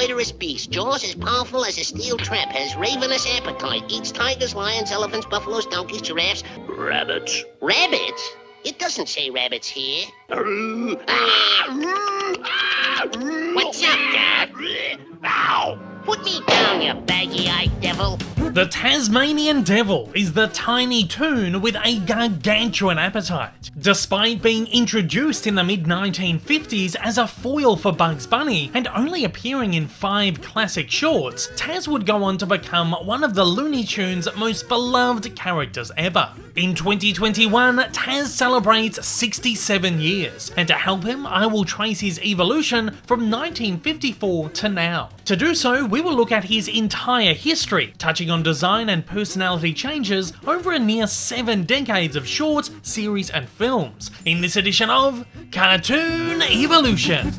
murderous beast. Jaws as powerful as a steel trap. Has ravenous appetite. Eats tigers, lions, elephants, buffaloes, donkeys, giraffes. Rabbits. Rabbits? It doesn't say rabbits here. What's up, Doc? Ow! Put me down, you baggy-eyed devil. The Tasmanian Devil is the tiny toon with a gargantuan appetite. Despite being introduced in the mid-1950s as a foil for Bugs Bunny and only appearing in 5 classic shorts, Taz would go on to become one of the Looney Tunes' most beloved characters ever. In 2021, Taz celebrates 67 years, and to help him, I will trace his evolution from 1954 to now. To do so, we will look at his entire history, touching on design and personality changes over a near 7 decades of shorts, series and films, in this edition of Cartoon Evolution.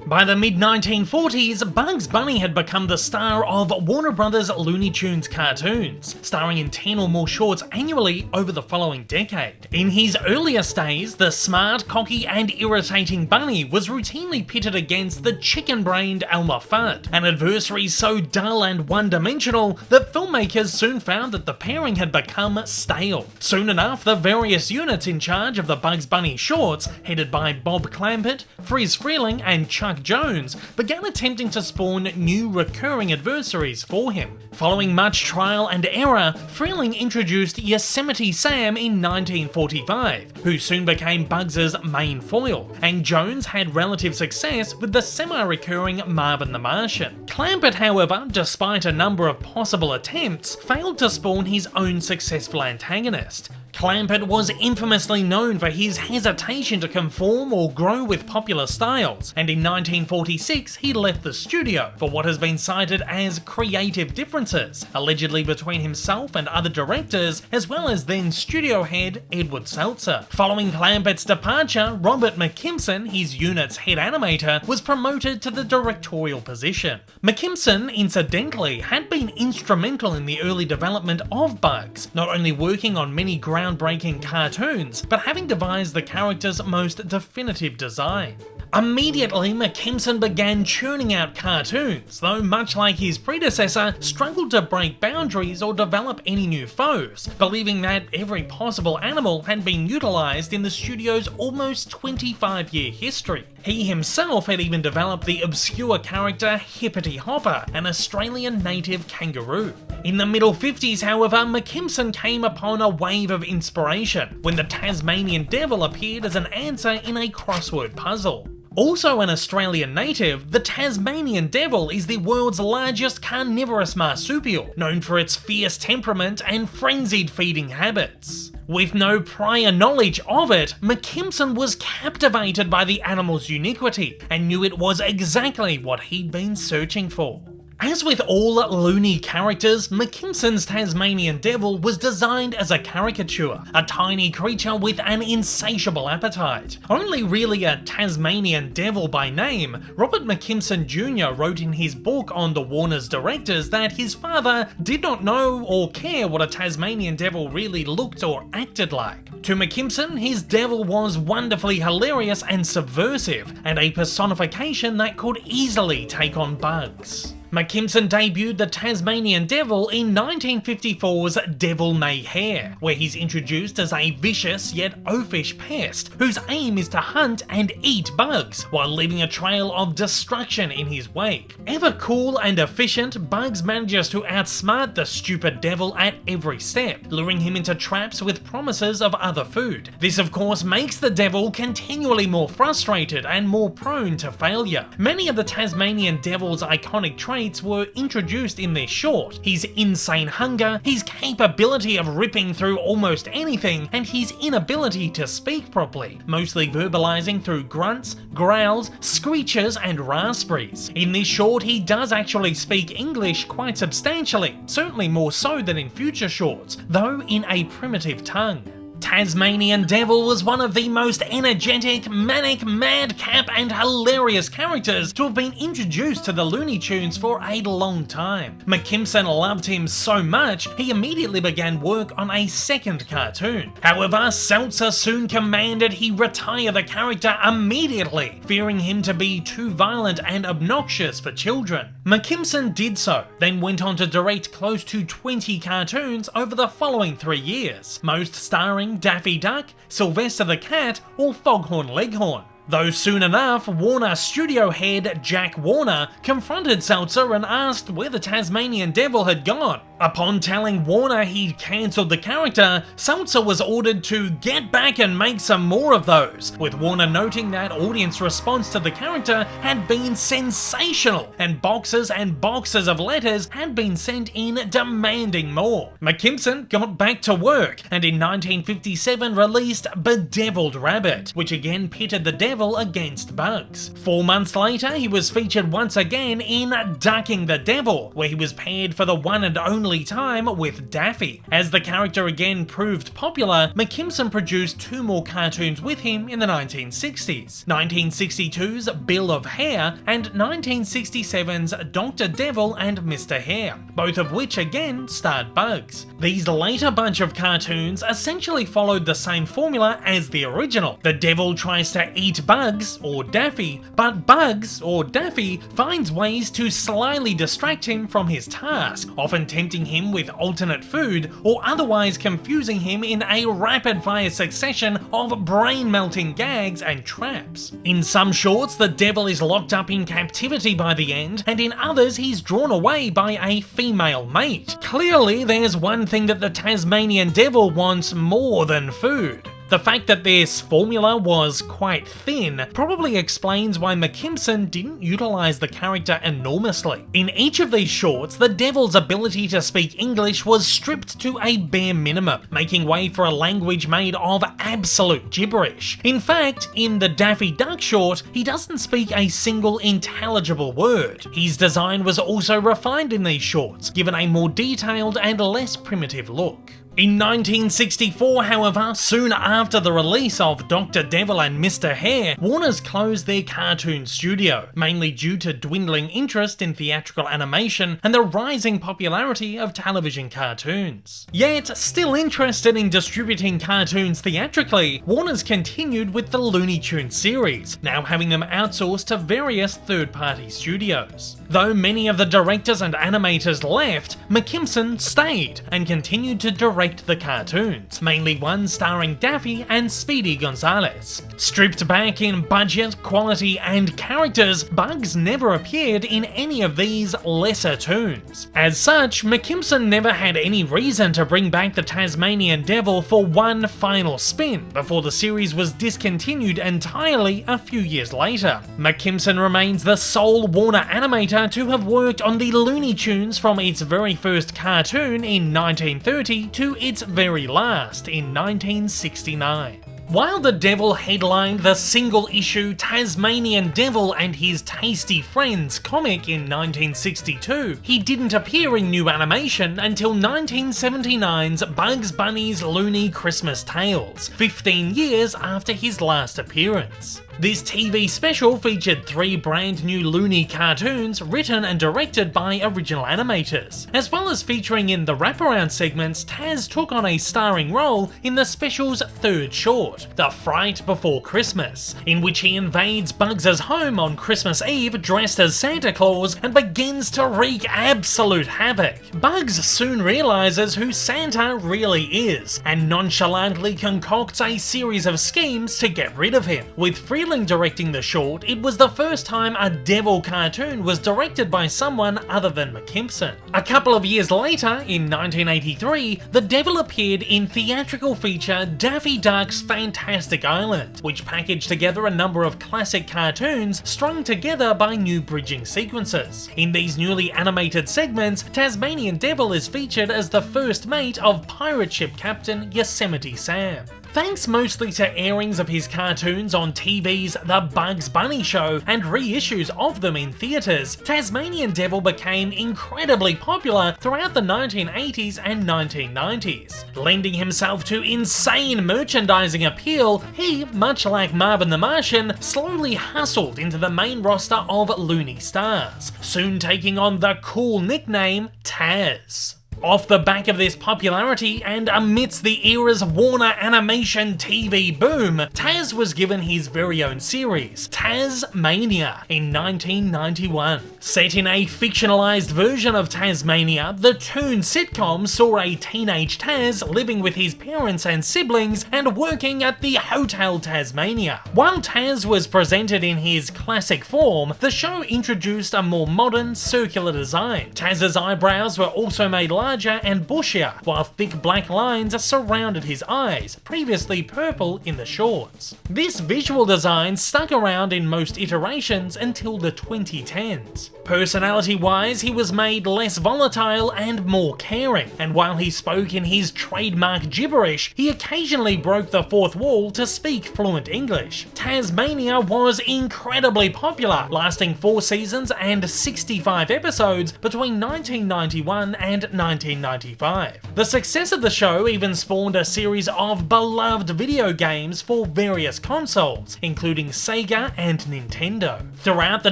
By the mid-1940s, Bugs Bunny had become the star of Warner Brothers Looney Tunes cartoons, starring in 10 or more shorts annually over the following decade. In his earliest days, the smart, cocky and irritating Bunny was routinely pitted against the chicken-brained Elmer Fudd, an adversary so dull and one-dimensional that filmmakers soon found that the pairing had become stale. Soon enough, the various units in charge of the Bugs Bunny shorts, headed by Bob Clampett, Friz Freleng and Chuck Jones, began attempting to spawn new recurring adversaries for him. Following much trial and error, Freleng introduced Yosemite Sam in 1945, who soon became Bugs' main foil, and Jones had relative success with the semi-recurring Marvin the Martian. Clampett, however, despite a number of possible attempts, failed to spawn his own successful antagonist. Clampett was infamously known for his hesitation to conform or grow with popular styles, and in 1946 he left the studio for what has been cited as creative differences, allegedly between himself and other directors, as well as then studio head Edward Seltzer. Following Clampett's departure, Robert McKimson, his unit's head animator, was promoted to the directorial position. McKimson, incidentally, had been instrumental in the early development of Bugs, not only working on many groundbreaking cartoons, but having devised the character's most definitive design. Immediately, McKimson began churning out cartoons, though much like his predecessor, struggled to break boundaries or develop any new foes, believing that every possible animal had been utilised in the studio's almost 25-year history. He himself had even developed the obscure character Hippity Hopper, an Australian native kangaroo. In the middle 50s, however, McKimson came upon a wave of inspiration when the Tasmanian Devil appeared as an answer in a crossword puzzle. Also an Australian native, the Tasmanian Devil is the world's largest carnivorous marsupial, known for its fierce temperament and frenzied feeding habits. With no prior knowledge of it, McKimson was captivated by the animal's uniquity and knew it was exactly what he'd been searching for. As with all loony characters, McKimson's Tasmanian Devil was designed as a caricature, a tiny creature with an insatiable appetite. Only really a Tasmanian Devil by name, Robert McKimson Jr. wrote in his book on the Warner's directors that his father did not know or care what a Tasmanian Devil really looked or acted like. To McKimson, his devil was wonderfully hilarious and subversive, and a personification that could easily take on Bugs. McKimson debuted the Tasmanian Devil in 1954's Devil May Hare, where he's introduced as a vicious yet oafish pest whose aim is to hunt and eat bugs while leaving a trail of destruction in his wake. Ever cool and efficient, Bugs manages to outsmart the stupid devil at every step, luring him into traps with promises of other food. This of course makes the devil continually more frustrated and more prone to failure. Many of the Tasmanian Devil's iconic traits were introduced in this short: his insane hunger, his capability of ripping through almost anything, and his inability to speak properly, mostly verbalizing through grunts, growls, screeches and raspberries. In this short, he does actually speak English quite substantially, certainly more so than in future shorts, though in a primitive tongue. Tasmanian Devil was one of the most energetic, manic, madcap and hilarious characters to have been introduced to the Looney Tunes for a long time. McKimson loved him so much, he immediately began work on a second cartoon. However, Seltzer soon commanded he retire the character immediately, fearing him to be too violent and obnoxious for children. McKimson did so, then went on to direct close to 20 cartoons over the following 3 years, most starring Daffy Duck, Sylvester the Cat, or Foghorn Leghorn. Though soon enough, Warner studio head Jack Warner confronted Seltzer and asked where the Tasmanian Devil had gone. Upon telling Warner he'd cancelled the character, Seltzer was ordered to get back and make some more of those, with Warner noting that audience response to the character had been sensational, and boxes of letters had been sent in demanding more. McKimson got back to work, and in 1957 released Bedeviled Rabbit, which again pitted the devil against Bugs. 4 months later, he was featured once again in Ducking the Devil, where he was paired for the one and only time with Daffy. As the character again proved popular, McKimson produced 2 more cartoons with him in the 1960s, 1962's Bill of Hair and 1967's Dr. Devil and Mr. Hare, both of which again starred Bugs. These later bunch of cartoons essentially followed the same formula as the original. The devil tries to eat Bugs, or Daffy, but Bugs, or Daffy, finds ways to slyly distract him from his task, often tempting him with alternate food or otherwise confusing him in a rapid-fire succession of brain-melting gags and traps. In some shorts, the devil is locked up in captivity by the end, and in others he's drawn away by a female mate. Clearly, there's one thing that the Tasmanian Devil wants more than food. The fact that this formula was quite thin probably explains why McKimson didn't utilise the character enormously. In each of these shorts, the devil's ability to speak English was stripped to a bare minimum, making way for a language made of absolute gibberish. In fact, in the Daffy Duck short, he doesn't speak a single intelligible word. His design was also refined in these shorts, given a more detailed and less primitive look. In 1964, however, soon after the release of Dr. Devil and Mr. Hare, Warner's closed their cartoon studio, mainly due to dwindling interest in theatrical animation and the rising popularity of television cartoons. Yet, still interested in distributing cartoons theatrically, Warner's continued with the Looney Tunes series, now having them outsourced to various third-party studios. Though many of the directors and animators left, McKimson stayed and continued to direct the cartoons, mainly one starring Daffy and Speedy Gonzales. Stripped back in budget, quality, and characters, Bugs never appeared in any of these lesser tunes. As such, McKimson never had any reason to bring back the Tasmanian Devil for one final spin, before the series was discontinued entirely a few years later. McKimson remains the sole Warner animator to have worked on the Looney Tunes from its very first cartoon in 1930 to its very last in 1969. While the Devil headlined the single-issue Tasmanian Devil and His Tasty Friends comic in 1962, he didn't appear in new animation until 1979's Bugs Bunny's Looney Christmas Tales, 15 years after his last appearance. This TV special featured 3 brand new Looney cartoons written and directed by original animators. As well as featuring in the wraparound segments, Taz took on a starring role in the special's 3rd short, The Fright Before Christmas, in which he invades Bugs' home on Christmas Eve dressed as Santa Claus and begins to wreak absolute havoc. Bugs soon realizes who Santa really is, and nonchalantly concocts a series of schemes to get rid of him. With Freeling directing the short, it was the first time a Devil cartoon was directed by someone other than McKimson. A couple of years later, in 1983, the Devil appeared in theatrical feature Daffy Duck's Fantastic Island, which packaged together a number of classic cartoons strung together by new bridging sequences. In these newly animated segments, Tasmanian Devil is featured as the first mate of pirate ship captain Yosemite Sam. Thanks mostly to airings of his cartoons on TV's The Bugs Bunny Show and reissues of them in theatres, Tasmanian Devil became incredibly popular throughout the 1980s and 1990s. Lending himself to insane merchandising appeal, he, much like Marvin the Martian, slowly hustled into the main roster of Looney Stars, soon taking on the cool nickname Taz. Off the back of this popularity, and amidst the era's Warner Animation TV boom, Taz was given his very own series, Taz-Mania, in 1991. Set in a fictionalized version of Taz-Mania, the Toon sitcom saw a teenage Taz living with his parents and siblings and working at the Hotel Tasmania. While Taz was presented in his classic form, the show introduced a more modern, circular design. Taz's eyebrows were also made larger and bushier, while thick black lines surrounded his eyes, previously purple in the shorts. This visual design stuck around in most iterations until the 2010s. Personality-wise, he was made less volatile and more caring, and while he spoke in his trademark gibberish, he occasionally broke the fourth wall to speak fluent English. Taz-Mania was incredibly popular, lasting 4 seasons and 65 episodes between 1991 and 1995. The success of the show even spawned a series of beloved video games for various consoles, including Sega and Nintendo. Throughout the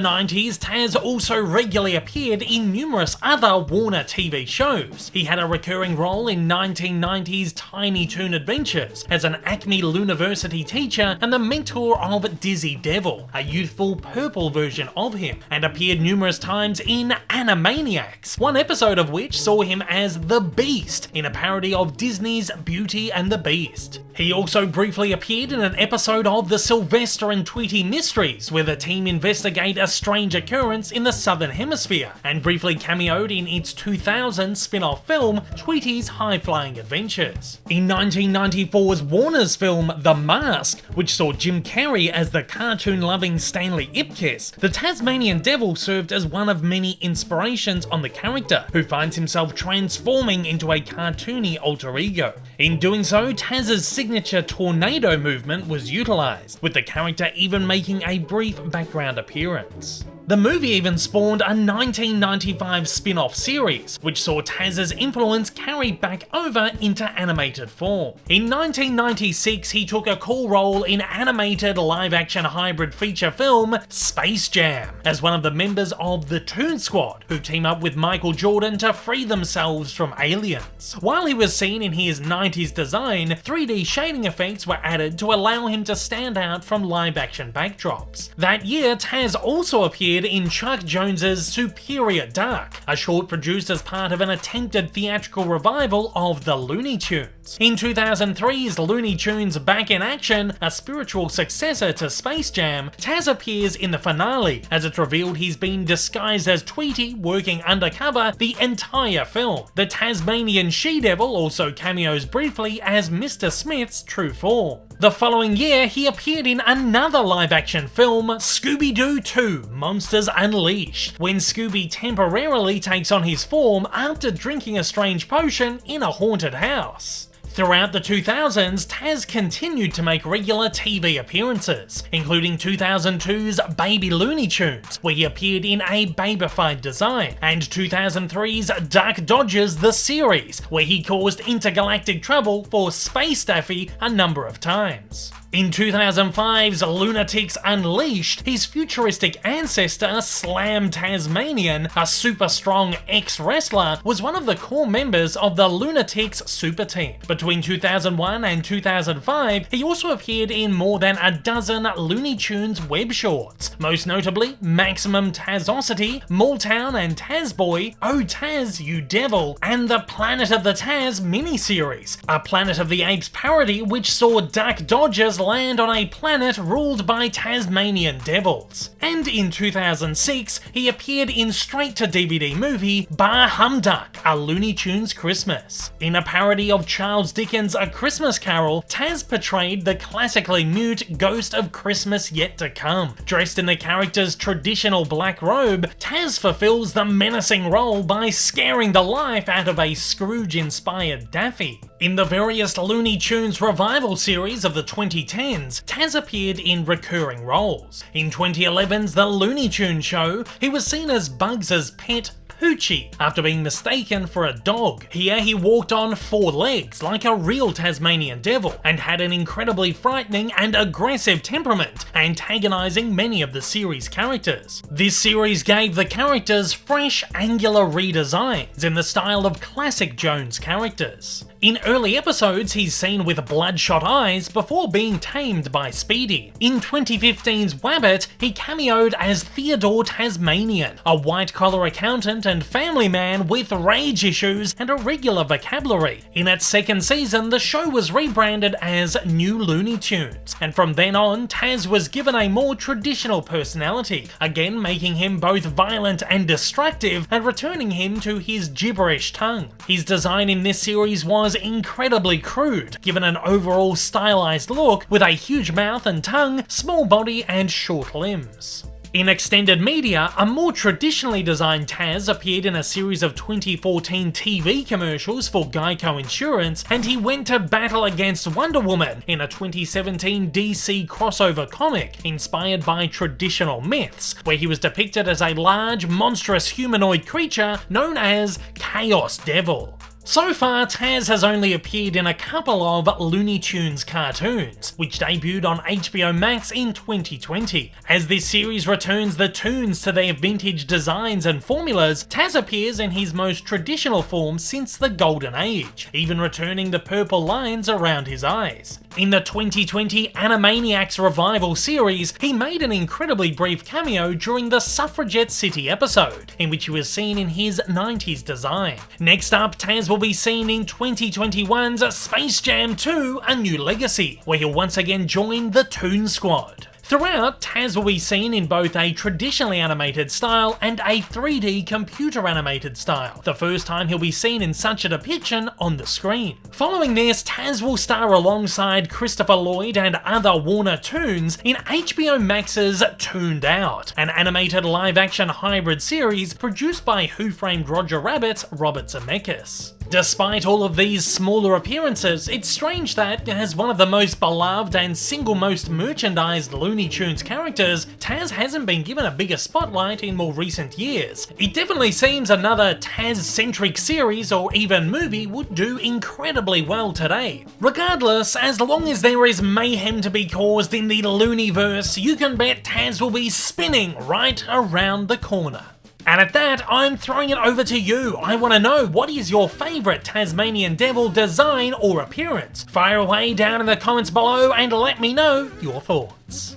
90s, Taz also regularly appeared in numerous other Warner TV shows. He had a recurring role in 1990's Tiny Toon Adventures as an Acme Looniversity teacher and the mentor of Dizzy Devil, a youthful purple version of him, and appeared numerous times in Animaniacs, one episode of which saw him as the Beast in a parody of Disney's Beauty and the Beast. He also briefly appeared in an episode of the Sylvester and Tweety Mysteries, where the team investigate a strange occurrence in the Southern Hemisphere, and briefly cameoed in its 2000 spin-off film, Tweety's High-Flying Adventures. In 1994's Warner's film The Mask, which saw Jim Carrey as the cartoon-loving Stanley Ipkiss, the Tasmanian Devil served as one of many inspirations on the character, who finds himself transforming into a cartoony alter ego. In doing so, Taz's signature tornado movement was utilised, with the character even making a brief background appearance. The movie even spawned a 1995 spin-off series, which saw Taz's influence carried back over into animated form. In 1996, he took a cool role in animated live-action hybrid feature film Space Jam, as one of the members of the Toon Squad, who team up with Michael Jordan to free themselves from aliens. While he was seen in his 90s design, 3D shading effects were added to allow him to stand out from live-action backdrops. That year, Taz also appeared in Chuck Jones's Superior Dark, a short produced as part of an attempted theatrical revival of the Looney Tunes. In 2003's Looney Tunes Back in Action, a spiritual successor to Space Jam, Taz appears in the finale, as it's revealed he's been disguised as Tweety working undercover the entire film. The Tasmanian She-Devil also cameos briefly as Mr. Smith's true form. The following year, he appeared in another live-action film, Scooby-Doo 2: Monsters Unleashed, when Scooby temporarily takes on his form after drinking a strange potion in a haunted house. Throughout the 2000s, Taz continued to make regular TV appearances, including 2002's Baby Looney Tunes, where he appeared in a babified design, and 2003's Duck Dodgers the Series, where he caused intergalactic trouble for Space Daffy a number of times. In 2005's Lunatics Unleashed, his futuristic ancestor, Slam Tasmanian, a super strong ex-wrestler, was one of the core members of the Lunatics super team. Between 2001 and 2005, he also appeared in more than a dozen Looney Tunes web shorts, most notably Maximum Tazosity, Malltown and Tazboy, Oh Taz, You Devil, and the Planet of the Taz miniseries, a Planet of the Apes parody which saw Duck Dodgers land on a planet ruled by Tasmanian devils. And in 2006, he appeared in straight-to-DVD movie Bah Humduck, A Looney Tunes Christmas. In a parody of Charles Dickens' A Christmas Carol, Taz portrayed the classically mute ghost of Christmas yet to come. Dressed in the character's traditional black robe, Taz fulfills the menacing role by scaring the life out of a Scrooge-inspired Daffy. In the various Looney Tunes revival series of the 2010s, Taz appeared in recurring roles. In 2011's The Looney Tunes Show, he was seen as Bugs' pet, Poochie, after being mistaken for a dog. Here he walked on 4 legs like a real Tasmanian devil and had an incredibly frightening and aggressive temperament, antagonizing many of the series' characters. This series gave the characters fresh, angular redesigns in the style of classic Jones characters. In early episodes, he's seen with bloodshot eyes before being tamed by Speedy. In 2015's Wabbit, he cameoed as Theodore Tasmanian, a white-collar accountant and family man with rage issues and a regular vocabulary. In its second season, the show was rebranded as New Looney Tunes, and from then on, Taz was given a more traditional personality, again making him both violent and destructive and returning him to his gibberish tongue. His design in this series was incredibly crude, given an overall stylized look with a huge mouth and tongue, small body and short limbs. In extended media, a more traditionally designed Taz appeared in a series of 2014 TV commercials for Geico Insurance, and he went to battle against Wonder Woman in a 2017 DC crossover comic inspired by traditional myths, where he was depicted as a large, monstrous humanoid creature known as Chaos Devil. So far, Taz has only appeared in a couple of Looney Tunes cartoons, which debuted on HBO Max in 2020. As this series returns the Toons to their vintage designs and formulas, Taz appears in his most traditional form since the Golden Age, even returning the purple lines around his eyes. In the 2020 Animaniacs revival series, he made an incredibly brief cameo during the Suffragette City episode, in which he was seen in his 90s design. Next up, Taz will be seen in 2021's Space Jam 2: A New Legacy, where he'll once again join the Toon Squad. Throughout, Taz will be seen in both a traditionally animated style and a 3D computer animated style, the first time he'll be seen in such a depiction on the screen. Following this, Taz will star alongside Christopher Lloyd and other Warner Toons in HBO Max's Tooned Out, an animated live-action hybrid series produced by Who Framed Roger Rabbit's Robert Zemeckis. Despite all of these smaller appearances, it's strange that, as one of the most beloved and single most merchandised Looney Tunes characters, Taz hasn't been given a bigger spotlight in more recent years. It definitely seems another Taz-centric series or even movie would do incredibly well today. Regardless, as long as there is mayhem to be caused in the Looneyverse, you can bet Taz will be spinning right around the corner. And at that, I'm throwing it over to you. I want to know, what is your favourite Tasmanian Devil design or appearance? Fire away down in the comments below and let me know your thoughts.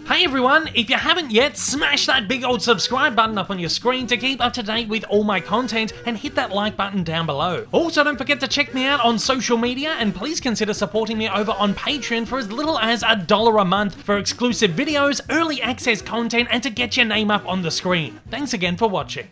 Hey everyone, if you haven't yet, smash that big old subscribe button up on your screen to keep up to date with all my content, and hit that like button down below. Also, don't forget to check me out on social media, and please consider supporting me over on Patreon for as little as $1 a month for exclusive videos, early access content, and to get your name up on the screen. Thanks again for watching.